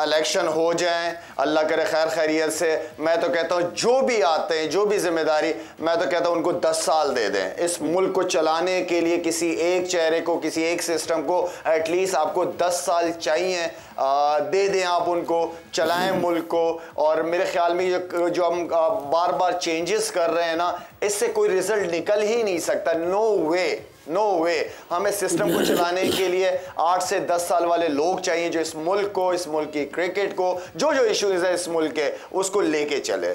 Election हो जाए, अल्लाह करे खैर खैरियत से। मैं तो कहता हूँ जो भी आते हैं, जो भी जिम्मेदारी, मैं तो कहता हूँ उनको 10 साल दे दें इस मुल्क को चलाने के लिए। किसी एक चेहरे को, किसी एक सिस्टम को एटलीस्ट आपको 10 साल चाहिए, दे दें आप उनको, चलाएं मुल्क को। और मेरे ख्याल में जो हम बार बार चेंजेस कर रहे हैं ना, इससे कोई रिजल्ट निकल ही नहीं सकता। नो वे। हमें सिस्टम को चलाने के लिए 8 से 10 साल वाले लोग चाहिए जो इस मुल्क को, इस मुल्क की क्रिकेट को, जो जो इश्यूज है इस मुल्क के, उसको लेके चले।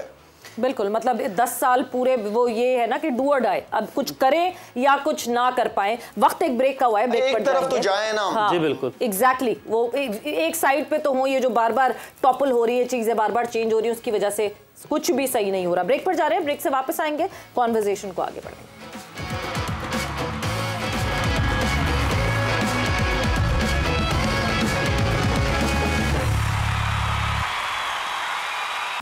बिल्कुल, मतलब 10 साल पूरे वो ये है ना कि डू और डाई, अब कुछ करें या कुछ ना कर पाए। वक्त एक ब्रेक का हुआ है, ब्रेक पर तरफ तो जाए ना। हाँ, जी बिल्कुल, एग्जैक्टली। वो एक साइड पे तो हो, ये जो बार बार टॉपल हो रही है, चीजें बार बार चेंज हो रही है, उसकी वजह से कुछ भी सही नहीं हो रहा। ब्रेक पर जा रहे हैं, ब्रेक से वापस आएंगे, कॉन्वर्सेशन को आगे बढ़ेंगे।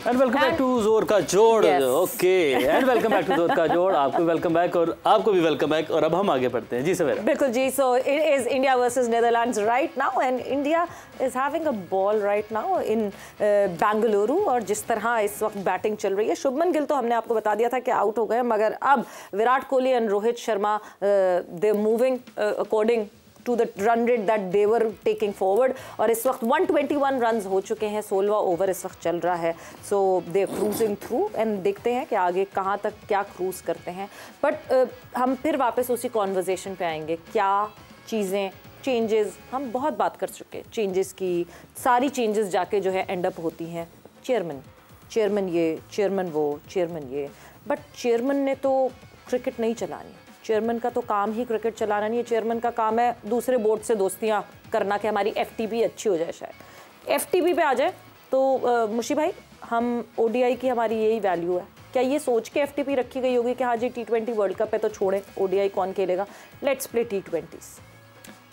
एंड वेलकम बैक टू जोर का जोड़। Okay, and welcome back to जोर का जोड़। आपको वेलकम बैक और आपको भी वेलकम बैक। और अब हम आगे बढ़ते हैं जी सवेरा। बिल्कुल जी। So it is India versus Netherlands right now and India is having a ball right now in Bengaluru. और जिस तरह इस वक्त बैटिंग चल रही है, शुभमन गिल तो हमने आपको बता दिया था कि आउट हो गए, मगर अब Virat Kohli and Rohit Sharma they moving according to the run rate that they were taking forward। और इस वक्त 121 रन्स हो चुके हैं, 16वां ओवर इस वक्त चल रहा है। सो दे क्रूजिंग थ्रू एंड देखते हैं कि आगे कहाँ तक क्या क्रूज करते हैं। बट हम फिर वापस उसी कॉन्वर्जेशन पे आएंगे। क्या चीज़ें चेंजेस, हम बहुत बात कर चुके हैं चेंजेस की, सारी चेंजेस जाके जो है एंड अप होती हैं चेयरमैन ये, चेयरमैन वो, चेयरमैन ये। बट चेयरमैन ने तो क्रिकेट नहीं चलानी। चेयरमैन का तो काम ही क्रिकेट चलाना नहीं है। चेयरमैन का काम है दूसरे बोर्ड से दोस्तियां करना कि हमारी एफटीपी अच्छी हो जाए। शायद एफटीपी पे आ जाए तो मुशी भाई, हम ओडीआई की हमारी यही वैल्यू है। क्या ये सोच के एफटीपी रखी गई होगी कि हाँ जी T20 वर्ल्ड कप है तो छोड़े, ओडीआई कौन खेलेगा, let's play T20s?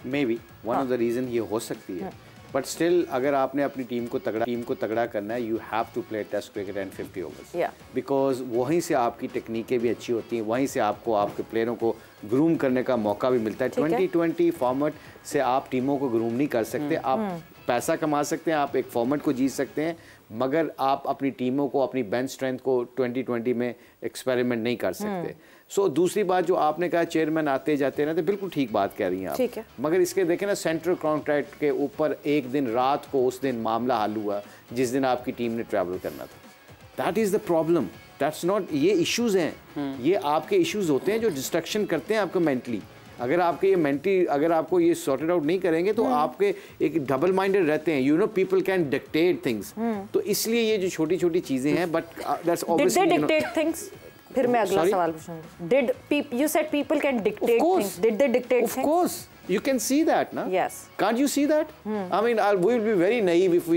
May be one of the reason ये हो सकती है। बट स्टिल अगर आपने अपनी टीम को तगड़ा करना है, you have to play test cricket and 50 overs, because वहीं से आपकी टेक्निकें भी अच्छी होती हैं, वहीं से आपको आपके प्लेयरों को ग्रूम करने का मौका भी मिलता है। 2020 फॉर्मेट से आप टीमों को ग्रूम नहीं कर सकते। आप पैसा कमा सकते हैं, आप एक फॉर्मेट को जीत सकते हैं, मगर आप अपनी टीमों को, अपनी बेंच स्ट्रेंथ को 2020 में एक्सपेरिमेंट नहीं कर सकते। सो दूसरी बात जो आपने कहा, चेयरमैन आते जाते ना, तो बिल्कुल ठीक बात कह रही हैं आप। ठीक है। मगर इसके देखें ना, सेंट्रल कॉन्ट्रैक्ट के ऊपर एक दिन रात को उस दिन मामला हल हुआ जिस दिन आपकी टीम ने ट्रैवल करना था। That is the problem, that's not, ये इश्यूज़ हैं, ये आपके इश्यूज़ होते हैं जो डिस्ट्रक्शन करते हैं आपको मेंटली। अगर आपके ये मेंटली, अगर आपको ये सॉर्टेड आउट नहीं करेंगे तो आपके एक डबल माइंडेड रहते हैं, you know, people can dictate things. तो इसलिए ये जो छोटी छोटी चीज़ें हैं, but that's obviously dictate things. फिर मैं अगला सवाल पूछूंगी। You said people can dictate things. Did they dictate things? Of course. You can see that, na? Yes. Can't you see that? I mean, we will be very naive if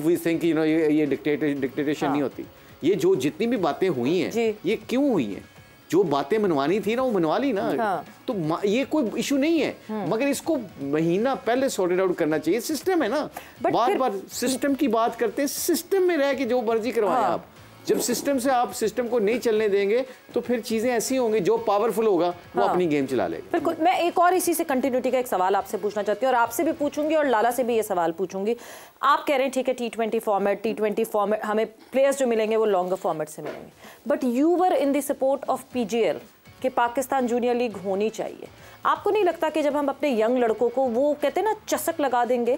we think, you know, ये dictation नहीं होती। ये जो जितनी भी बातें हुई हैं, ये क्यों हुई हैं? जो बातें मनवानी थी ना, वो मनवा ली ना। तो ये कोई इशू नहीं है, मगर इसको महीना पहले सॉर्टेड आउट करना चाहिए। सिस्टम है ना, बार बार सिस्टम की बात करते हैं, सिस्टम में रह के जो मर्जी करवाएं आप। जब सिस्टम से आप सिस्टम को नहीं चलने देंगे तो फिर चीजें ऐसी होंगी, जो पावरफुल होगा वो अपनी गेम चला लेगा। बिल्कुल। मैं एक और इसी से कंटिन्यूटी का एक सवाल आपसे पूछना चाहती हूँ, और आपसे भी पूछूंगी और लाला से भी ये सवाल पूछूंगी। आप कह रहे हैं ठीक है T20 फॉर्मेट हमें प्लेयर्स जो मिलेंगे वो लॉन्गर फॉर्मेट से मिलेंगे, but you were in the support of PGL कि पाकिस्तान जूनियर लीग होनी चाहिए। आपको नहीं लगता कि जब हम अपने यंग लड़कों को, वो कहते हैं ना, चस्क लगा देंगे,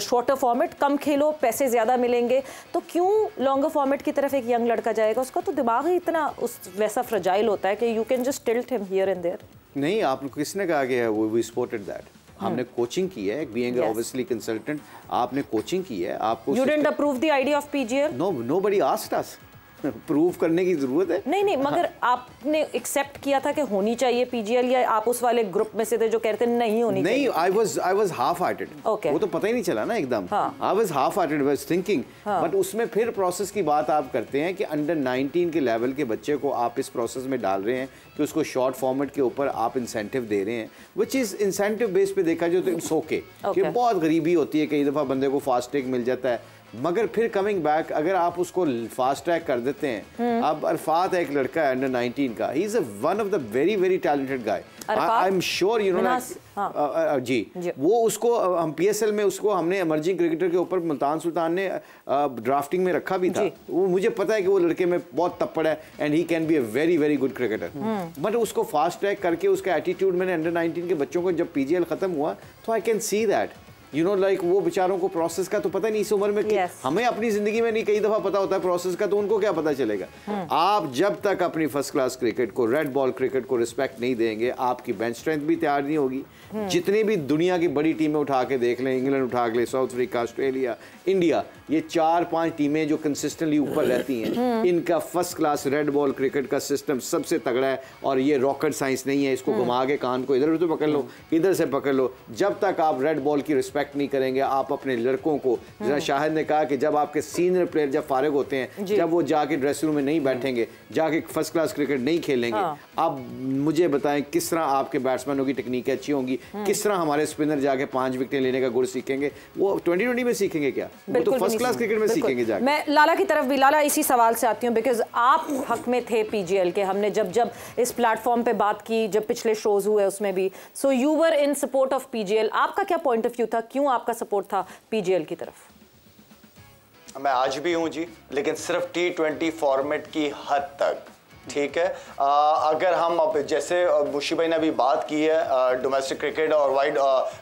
शॉर्टर फॉर्मेट, कम खेलो पैसे ज़्यादा मिलेंगे, तो क्यों लॉन्गर फॉर्मेट की तरफ एक यंग लड़का जाएगा? उसका तो दिमाग ही इतना वैसा फ्रजाइल होता है कि you can just tilt him here and there. नहीं, आपको किसने कहा कि वी सपोर्टेड दैट? हमने कोचिंग की है, बीइंग ऑब्वियसली कंसल्टेंट, आपने कोचिंग की है। आपको you didn't approve the idea of PGL? Nobody asked us. Prove करने की जरूरत है? नहीं, मगर आपने एक्सेप्ट किया था कि होनी चाहिए PGL, या आप उस वाले ग्रुप में से थे जो कहते नहीं होनी चाहिए? नहीं, आई वाज हाफ हार्टेड। वो तो पता ही नहीं चला ना एकदम। I was half hearted, was thinking. But उसमें फिर प्रोसेस की बात आप करते हैं कि अंडर 19 के लेवल के बच्चे को आप इस प्रोसेस में डाल रहे हैं कि उसको शॉर्ट फॉर्मेट के ऊपर आप इंसेंटिव दे रहे हैं, विच इज इंसेंटिव बेस पे देखा जाए तो इट्स ओके। कि बहुत गरीबी होती है, कई दफ़ा बंदे को फास्ट ट्रैक मिल जाता है, मगर फिर कमिंग बैक अगर आप उसको फास्ट ट्रैक कर देते हैं, अब अरफात है एक लड़का है अंडर 19 का, he is one of the very very talented guy, I am sure you know जी, वो उसको हम PSL में उसको हमने इमर्जिंग क्रिकेटर के ऊपर मुल्तान सुल्तान ने ड्राफ्टिंग में रखा भी था, वो मुझे पता है कि वो लड़के में बहुत तप्पड़ है and he can be a very very good cricketer, but उसको फास्ट ट्रैक करके उसका एटीट्यूड, मैंने अंडर 19 के बच्चों को जब PGL खत्म हुआ तो I can see that you know like वो बेचारों को प्रोसेस का तो पता नहीं इस उम्र में हमें अपनी जिंदगी में नहीं कई दफा पता होता है प्रोसेस का, तो उनको क्या पता चलेगा। आप जब तक अपनी फर्स्ट क्लास क्रिकेट को, रेड बॉल क्रिकेट को रिस्पेक्ट नहीं देंगे, आपकी बेंच स्ट्रेंथ भी तैयार नहीं होगी। जितनी भी दुनिया की बड़ी टीमें उठा के देख लें, इंग्लैंड उठा के, साउथ अफ्रीका, ऑस्ट्रेलिया, इंडिया, ये 4-5 टीमें जो कंसिस्टेंटली ऊपर रहती हैं, इनका first class red ball cricket का सिस्टम सबसे तगड़ा है और ये रॉकेट साइंस नहीं है, इसको घुमा के कान को इधर उधर पकड़ लो, इधर से पकड़ लो। जब तक आप रेड बॉल की रिस्पेक्ट नहीं करेंगे, आप अपने लड़कों को, जरा शाहिद ने कहा कि जब आपके सीनियर प्लेयर जब फारिग होते हैं, जब वो जाके ड्रेसिंग रूम में नहीं बैठेंगे, जाके फर्स्ट क्लास क्रिकेट नहीं खेलेंगे, अब मुझे बताएं किस तरह आपके बैट्समैनों की टेक्निकें अच्छी होंगी, किस तरह हमारे स्पिनर जाके 5 विकेटें लेने का गुर सीखेंगे, वो 2020 में सीखेंगे क्या, वो तो फर्स्ट क्लास क्रिकेट में सीखेंगे जाके। मैं लाला की तरफ भी, लाला इसी सवाल से आती हूँ, बिकॉज आप हक में थे PGL के, हमने जब जब इस प्लेटफॉर्म पे बात की, जब पिछले शोज हुए उसमें भी, so you were in support of PGL, आपका क्या पॉइंट ऑफ व्यू था, क्यों आपका सपोर्ट था PGL की तरफ? मैं आज भी हूं जी, लेकिन सिर्फ T20 फॉर्मेट की हद तक, ठीक है। अगर हम अब जैसे मुशी भाई ने अभी बात की है डोमेस्टिक क्रिकेट और वाइड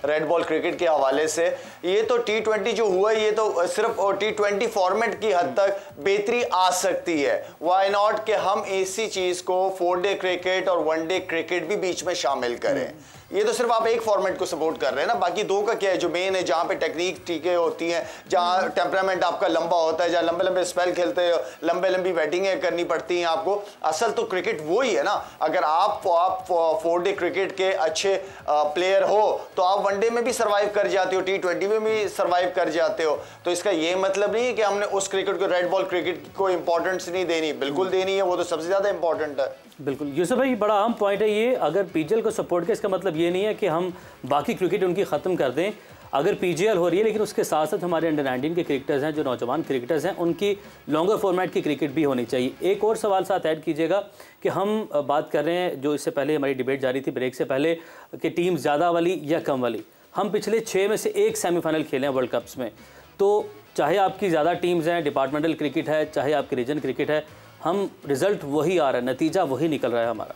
रेड बॉल क्रिकेट के हवाले से, ये तो T20 जो हुआ ये तो सिर्फ T20 फॉर्मेट की हद तक बेहतरी आ सकती है। व्हाई नॉट कि हम इसी चीज़ को 4 डे क्रिकेट और 1 डे क्रिकेट भी बीच में शामिल करें। ये तो सिर्फ आप एक फॉर्मेट को सपोर्ट कर रहे हैं ना, बाकी दो का क्या है जो मेन है, जहाँ पे टेक्निक टीके होती हैं, जहाँ टेम्परामेंट आपका लंबा होता है, जहाँ लंबे लंबे स्पेल खेलते हो, लंबे लंबी बैटिंगें करनी पड़ती हैं आपको। असल तो क्रिकेट वो ही है ना। अगर आप 4 डे क्रिकेट के अच्छे प्लेयर हो तो आप 1 डे में भी सर्वाइव कर जाते हो, T20 में भी सर्वाइव कर जाते हो। तो इसका ये मतलब नहीं है कि हमने उस क्रिकेट को, रेड बॉल क्रिकेट को इंपॉर्टेंस नहीं देनी, बिल्कुल देनी है, वो तो सबसे ज़्यादा इंपॉर्टेंट है। बिल्कुल यूसुफ भाई, बड़ा अहम पॉइंट है ये। अगर PGL को सपोर्ट के, इसका मतलब ये नहीं है कि हम बाकी क्रिकेट उनकी ख़त्म कर दें। अगर PGL हो रही है, लेकिन उसके साथ साथ हमारे अंडर 19 के क्रिकेटर्स हैं, जो नौजवान क्रिकेटर्स हैं, उनकी लॉन्गर फॉर्मेट की क्रिकेट भी होनी चाहिए। एक और सवाल साथ ऐड कीजिएगा कि हम बात कर रहे हैं, जो इससे पहले हमारी डिबेट जारी थी ब्रेक से पहले, कि टीम ज़्यादा वाली या कम वाली। हम पिछले 6 में से 1 सेमीफाइनल खेले हैं वर्ल्ड कप्स में, तो चाहे आपकी ज़्यादा टीम्स हैं, डिपार्टमेंटल क्रिकेट है, चाहे आपकी रीजन क्रिकेट है, हम रिजल्ट वही आ रहा है, नतीजा वही निकल रहा है हमारा।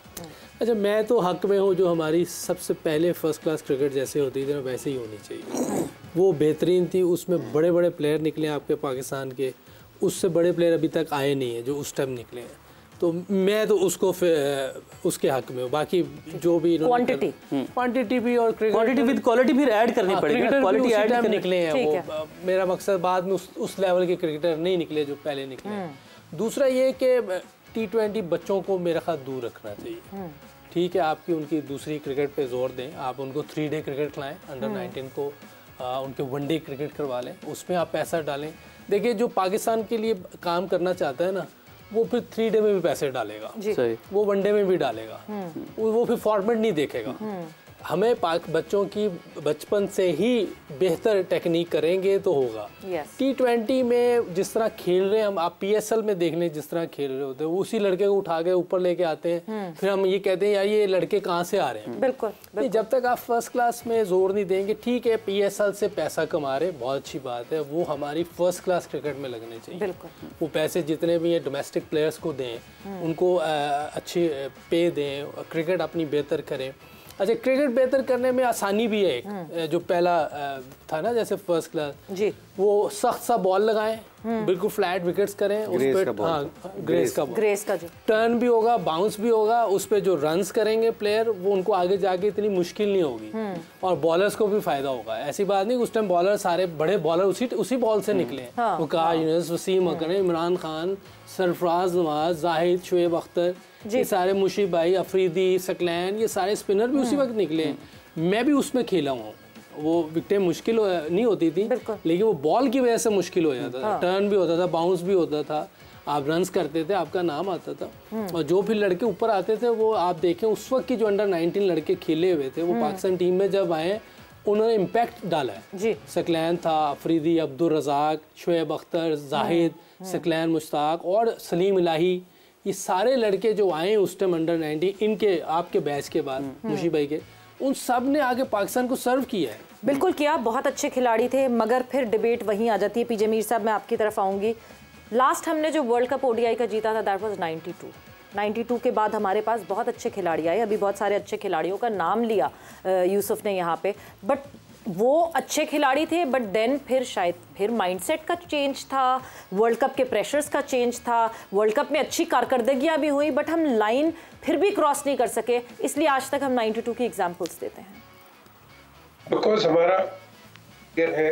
अच्छा, मैं तो हक में हूँ, जो हमारी सबसे पहले फर्स्ट क्लास क्रिकेट जैसे होती थी ना वैसे ही होनी चाहिए। वो बेहतरीन थी, उसमें बड़े बड़े प्लेयर निकले आपके पाकिस्तान के, उससे बड़े प्लेयर अभी तक आए नहीं हैं जो उस टाइम निकले हैं। तो मैं तो उसको उसके हक में हूँ। बाकी जो भी क्वांटिटी भी और क्वांटिटी विद क्वालिटी भी ऐड करनी पड़ेगी, क्वालिटी ऐड करके निकले हैं वो। मेरा मकसद बाद में उस लेवल के क्रिकेटर नहीं निकले जो पहले निकले। दूसरा ये कि T20 बच्चों को मेरा ख्याल दूर रखना चाहिए। ठीक है, आपकी उनकी दूसरी क्रिकेट पे जोर दें, आप उनको 3 डे क्रिकेट खिलाएं, अंडर 19 को उनके 1 डे क्रिकेट करवा लें, उसमें आप पैसा डालें। देखिए, जो पाकिस्तान के लिए काम करना चाहता है ना, वो फिर 3 डे में भी पैसे डालेगा, वो 1 डे में भी डालेगा, वो फिर फॉर्मेट नहीं देखेगा। हमें बच्चों की बचपन से ही बेहतर टेक्निक करेंगे तो होगा। T20 में जिस तरह खेल रहे हैं हम, आप PSL में देख लें जिस तरह खेल रहे होते हैं, उसी लड़के को उठा के ऊपर लेके आते हैं, फिर हम ये कहते हैं यार ये लड़के कहाँ से आ रहे हैं। बिल्कुल। जब तक आप फर्स्ट क्लास में जोर नहीं देंगे, ठीक है PSL से पैसा कमा रहे, बहुत अच्छी बात है, वो हमारी फर्स्ट क्लास क्रिकेट में लगने चाहिए। वो पैसे जितने भी हैं डोमेस्टिक प्लेयर्स को दें, उनको अच्छी पे दें, क्रिकेट अपनी बेहतर करें। अच्छा, क्रिकेट बेहतर करने में आसानी भी है एक, जो पहला था ना जैसे फर्स्ट क्लास जी, वो सख्त सा बॉल लगाएं, बिल्कुल फ्लैट विकेट्स करें, उस पे ग्रेस का जो टर्न भी होगा, बाउंस भी होगा, उस पे जो रन्स करेंगे प्लेयर, वो उनको आगे जाके इतनी मुश्किल नहीं होगी और बॉलर्स को भी फायदा होगा। ऐसी बात नहीं, उस टाइम बॉलर सारे बड़े बॉलर उसी बॉल से निकले, वकार यूनुस, वसीम अकरम, इमरान खान, सरफराज नवाज, जाहिद, शुएब अख्तर, ये सारे मुशीब भाई, अफरीदी, सकलैन, ये सारे स्पिनर भी उसी वक्त निकले हैं। मैं भी उसमें खेला हूँ। वो विकेटें मुश्किल नहीं होती थी, लेकिन वो बॉल की वजह से मुश्किल हो जाता था। टर्न भी होता था, बाउंस भी होता था, आप रन्स करते थे, आपका नाम आता था। और जो फिर लड़के ऊपर आते थे, वो आप देखें उस वक्त की जो अंडर 19 लड़के खेले हुए थे, वो पाकिस्तान टीम में जब आए उन्होंने इम्पैक्ट डाला है जी। सकलैन था, अफरीदी, अब्दुल रज़ाक, शुएब अख्तर, जाहिद, सकलैन मुश्ताक और सलीम इलाही, ये सारे लड़के जो आए उस टाइम अंडर 19 इनके आपके बैच के बाद मुशी भाई के, उन सब ने आगे पाकिस्तान को सर्व किया है। बिल्कुल किया, बहुत अच्छे खिलाड़ी थे, मगर फिर डिबेट वहीं आ जाती है। पीजे मीर साहब, मैं आपकी तरफ आऊँगी। लास्ट हमने जो वर्ल्ड कप ओडीआई का जीता था दैट वाज 92 के बाद हमारे पास बहुत अच्छे खिलाड़ी आए। अभी बहुत सारे अच्छे खिलाड़ियों का नाम लिया यूसुफ ने यहाँ पे, बट वो अच्छे खिलाड़ी थे, बट देन फिर शायद फिर माइंडसेट का चेंज था, वर्ल्ड कप के प्रेशर्स का चेंज था। वर्ल्ड कप में अच्छी कारकर्दगियाँ भी हुई, बट हम लाइन फिर भी क्रॉस नहीं कर सके, इसलिए आज तक हम 92 की एग्जाम्पल्स देते हैं। बिकॉज हमारा है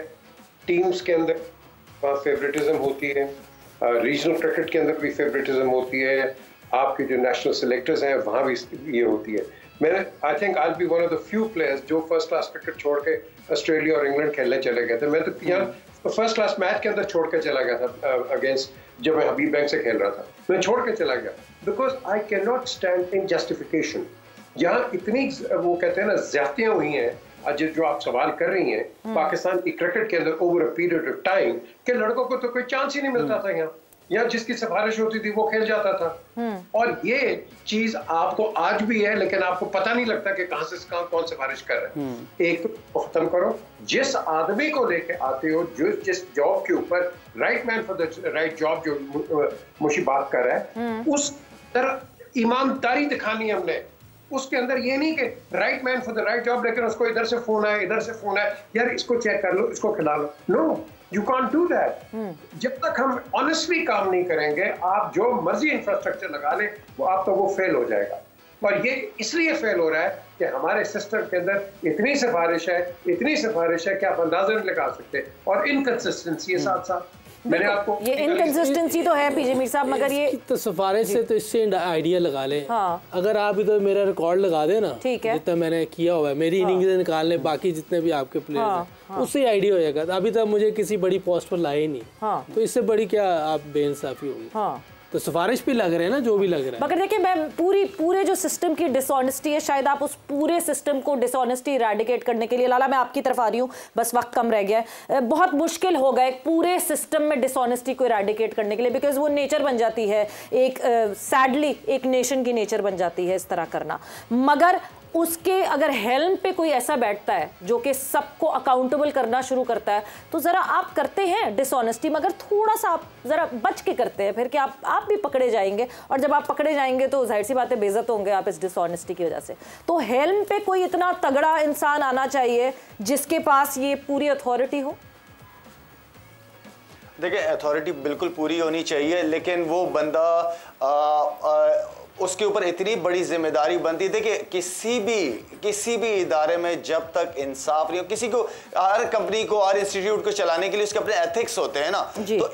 टीम्स के अंदर फेवरेटिज्म होती है, रीजनल क्रिकेट के अंदर भी फेवरेटिज्म होती है, आपके जो नेशनल सिलेक्टर्स हैं वहाँ भी ये होती है। मैंने I think I be one of the few players जो फर्स्ट क्लास क्रिकेट छोड़ के ऑस्ट्रेलिया और इंग्लैंड खेलने चले गए थे। मैं तो यहाँ फर्स्ट क्लास मैच के अंदर छोड़ के चला गया था अगेंस्ट, जब मैं हबीब बैंक से खेल रहा था, मैं छोड़ के चला गया because I can not stand in justification. यहाँ इतनी वो कहते हैं ना ज्यादतियाँ हुई हैं, आज जो आप सवाल कर रही हैं पाकिस्तान की क्रिकेट के अंदर over a period of time के लड़कों को तो कोई चांस ही नहीं मिलता था। यहाँ जिसकी सिफारिश होती थी वो खेल जाता था। और ये चीज आपको आज भी है, लेकिन आपको पता नहीं लगता कि कहां से कौन सिफारिश कर रहे हैं। एक तो खत्म करो, जिस आदमी को लेके आते हो, जो जिस जॉब के ऊपर right man for the right job जो मुशी बात कर रहा है, उस तरह ईमानदारी दिखानी है हमने। उसके अंदर ये नहीं कि right man for the right job, लेकिन उसको इधर से फोन है, इधर से फोन है, यार इसको चेक कर लो, इसको खिला लो। No, you can't do that. जब तक हम ऑनेस्टली काम नहीं करेंगे, आप जो मर्जी इंफ्रास्ट्रक्चर लगा लें, वो आप तो वो फेल हो जाएगा। और ये इसलिए फेल हो रहा है कि हमारे सिस्टम के अंदर इतनी सिफारिश है कि आप अंदाजा नहीं लगा सकते, और इनकंसिस्टेंसी है साथ साथ। मैंने आपको ये इनकंसिस्टेंसी तो है पीजे मीर साहब, मगर ये तो सिफारिश से तो इससे आइडिया लगा लें। हाँ। अगर आप इधर मेरा रिकॉर्ड लगा दें ना, ठीक है, जितना मैंने किया हुआ है, मेरी इनिंग्स निकाल लें, बाकी जितने भी आपके प्लेयर्स हैं, उससे आइडिया हो जाएगा। अभी तक मुझे किसी बड़ी पोस्ट पर लाए ही नहीं, तो इससे बड़ी क्या आप बेइंसाफी होगी। तो सिफारिश भी लग रहे हैं ना, जो भी लग रहा है। मगर देखिए, मैं पूरे जो सिस्टम की डिसऑनेस्टी है, शायद आप उस पूरे सिस्टम को डिसऑनेस्टी इरेडिकेट करने के लिए, लाला मैं आपकी तरफ आ रही हूँ, बस वक्त कम रह गया है, बहुत मुश्किल होगा एक पूरे सिस्टम में डिसऑनेस्टी को इरेडिकेट करने के लिए, बिकॉज वो नेचर बन जाती है, एक सैडली एक नेशन की नेचर बन जाती है इस तरह करना। मगर उसके अगर हेल्म पे कोई ऐसा बैठता है जो कि सबको अकाउंटेबल करना शुरू करता है, तो ज़रा आप करते हैं डिसऑनेस्टी, मगर थोड़ा सा आप ज़रा बच के करते हैं, फिर कि आप भी पकड़े जाएंगे, और जब आप पकड़े जाएंगे तो जाहिर सी बात है बेइज्जत होंगे आप इस डिसऑनेस्टी की वजह से। तो हेल्म पे कोई इतना तगड़ा इंसान आना चाहिए जिसके पास ये पूरी अथॉरिटी हो। देखिए, अथॉरिटी बिल्कुल पूरी होनी चाहिए, लेकिन वो बंदा उसके ऊपर इतनी बड़ी जिम्मेदारी बनती है। देखिए, किसी भी इदारे में जब तक इंसाफ नहीं हो, किसी को, हर कंपनी को, हर इंस्टीट्यूट को चलाने के लिए उसके अपने एथिक्स होते हैं ना, तो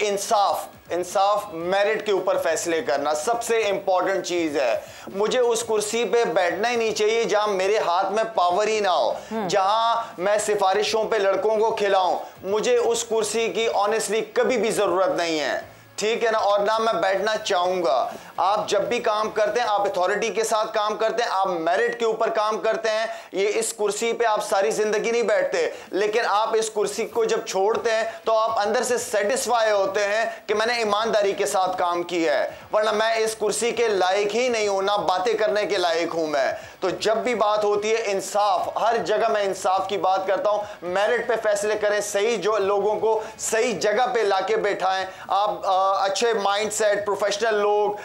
इंसाफ मेरिट के ऊपर फैसले करना सबसे इंपॉर्टेंट चीज है। मुझे उस कुर्सी पे बैठना ही नहीं चाहिए जहां मेरे हाथ में पावर ही ना हो, जहां मैं सिफारिशों पे लड़कों को खिलाऊं। मुझे उस कुर्सी की ऑनेस्टली कभी भी जरूरत नहीं है, ठीक है ना, और ना मैं बैठना चाहूंगा। आप जब भी काम करते हैं, आप अथॉरिटी के साथ काम करते हैं, आप मेरिट के ऊपर काम करते हैं। ये इस कुर्सी पे आप सारी जिंदगी नहीं बैठते, लेकिन आप इस कुर्सी को जब छोड़ते हैं तो आप अंदर से सेटिस्फाई होते हैं कि मैंने ईमानदारी के साथ काम किया है, वरना मैं इस कुर्सी के लायक ही नहीं हूं, ना बातें करने के लायक हूं मैं। तो जब भी बात होती है इंसाफ, हर जगह मैं इंसाफ की बात करता हूं। मेरिट पे फैसले करें, सही जो लोगों को सही जगह पे लाके बैठाएं। आप अच्छे माइंडसेट, प्रोफेशनल लोग,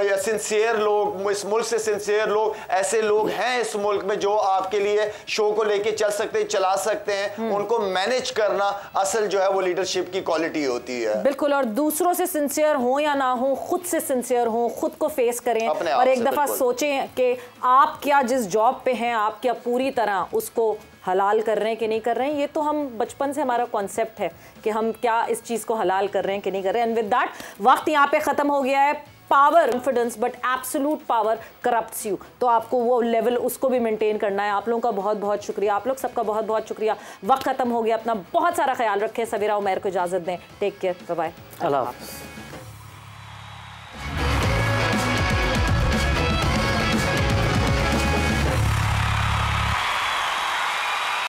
या सिंसियर लोग, इस मुल्क से सिंसियर लोग, ऐसे लोग हैं इस मुल्क में जो आपके लिए शो को लेके चल सकते हैं, चला सकते हैं। उनको मैनेज करना असल जो है वो लीडरशिप की क्वालिटी होती है। बिल्कुल, और दूसरों से सिंसियर हो या ना हो, खुद से सिंसियर हो, खुद को फेस करें, और एक दफा सोचें कि आप क्या जिस जॉब पे हैं, आप क्या पूरी तरह उसको हलाल कर रहे हैं कि नहीं कर रहे हैं। ये तो हम बचपन से हमारा कॉन्सेप्ट है कि हम क्या इस चीज़ को हलाल कर रहे हैं कि नहीं कर रहे हैं। एंड विद दैट वक्त यहाँ पे ख़त्म हो गया है। Power, confidence, but absolute power corrupts you, तो आपको वो लेवल उसको भी मेंटेन करना है। आप लोगों का बहुत बहुत शुक्रिया, आप लोग सबका बहुत बहुत शुक्रिया। वक्त ख़त्म हो गया, अपना बहुत सारा ख्याल रखें। सवेरा उमैर को इजाज़त दें। टेक केयर, बाय बाय, अल्लाह हाफ़िज़।